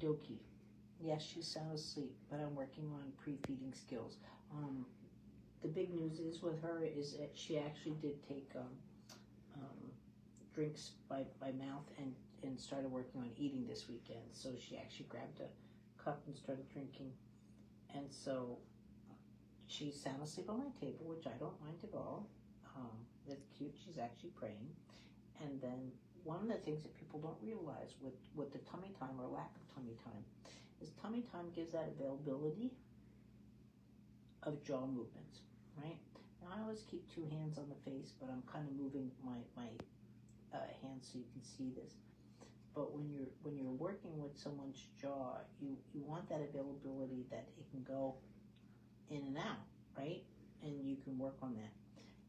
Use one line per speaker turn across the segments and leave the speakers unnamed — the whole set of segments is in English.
Dokie. Yes, she's sound asleep, but I'm working on pre-feeding skills. The big news is with her is that she actually did take drinks by mouth and started working on eating this weekend. So she actually grabbed a cup and started drinking. And so she's sound asleep on my table, which I don't mind at all. That's cute. She's actually praying. And then one of the things that people don't realize with the tummy time or lack of tummy time is tummy time gives that availability of jaw movements, right? Now I always keep two hands on the face, but I'm kind of moving my hands so you can see this. But when you're working with someone's jaw, you want that availability that it can go in and out, right? And you can work on that.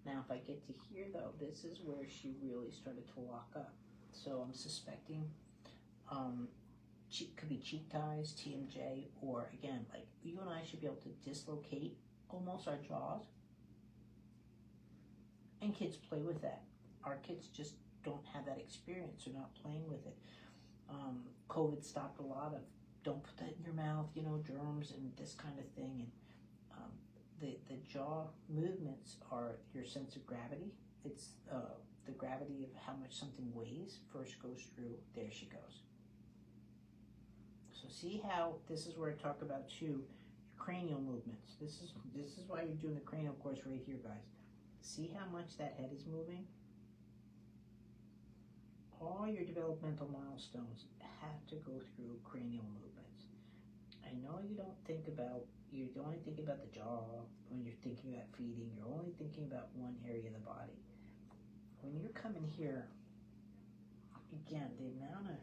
Now, if I get to here, though, this is where she really started to lock up. So I'm suspecting could be cheek ties, TMJ, or again, like you and I should be able to dislocate almost our jaws. And kids play with that. Our kids just don't have that experience. They're not playing with it. COVID stopped a lot of don't put that in your mouth, germs and this kind of thing. And the jaw movements are your sense of gravity. It's the gravity of how much something weighs first goes through. There she goes. So see how this is where I talk about too your cranial movements. This is why you're doing the cranial course right here, guys. See how much that head is moving? All your developmental milestones have to go through cranial movements. I know you don't only think about the jaw when you're thinking about feeding. You're only thinking about one area of the body. When you're coming here, again, the amount of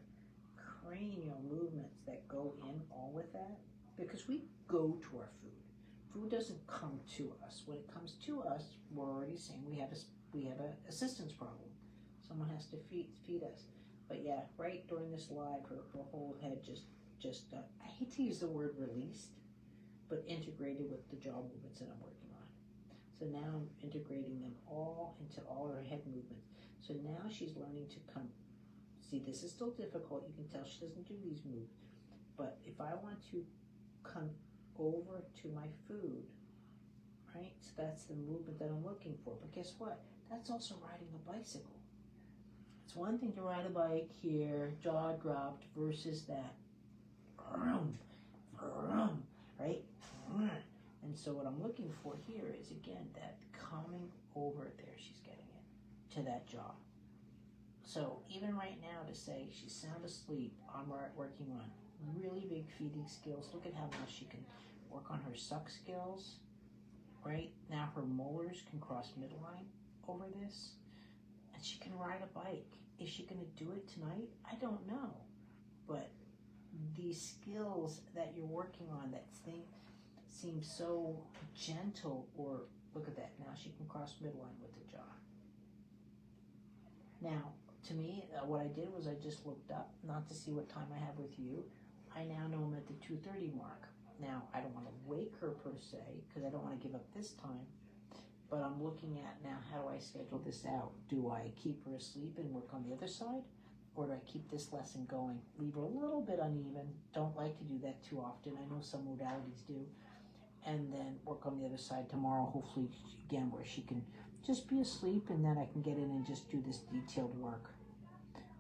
cranial movements that go in all with that, because we go to our food. Food doesn't come to us. When it comes to us, we're already saying we have a assistance problem. Someone has to feed us. But yeah, right during this live, her whole head just I hate to use the word released, but integrated with the jaw movements that I'm working on. So now I'm integrating them all into all her head movements. So now she's learning to come. See, this is still difficult. You can tell she doesn't do these moves. But if I want to come over to my food, right? So that's the movement that I'm looking for. But guess what? That's also riding a bicycle. It's one thing to ride a bike here, jaw dropped, versus that, right? And so what I'm looking for here is, again, that coming over there, she's getting it, to that jaw. So even right now to say she's sound asleep, I'm working on really big feeding skills. Look at how much she can work on her suck skills, right? Now her molars can cross midline over this, and she can ride a bike. Is she going to do it tonight? I don't know. But these skills that you're working on that seem so gentle, or look at that. Now she can cross midline with the jaw. Now, to me, what I did was I just looked up, not to see what time I have with you. I now know I'm at the 2:30 mark. Now, I don't want to wake her per se, because I don't want to give up this time. But I'm looking at now, how do I schedule this out? Do I keep her asleep and work on the other side? Or do I keep this lesson going? Leave her a little bit uneven. Don't like to do that too often. I know some modalities do. And then work on the other side tomorrow, hopefully, again, where she can just be asleep, and then I can get in and just do this detailed work.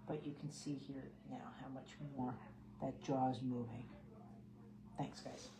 But you can see here now how much more that jaw is moving. Thanks, guys.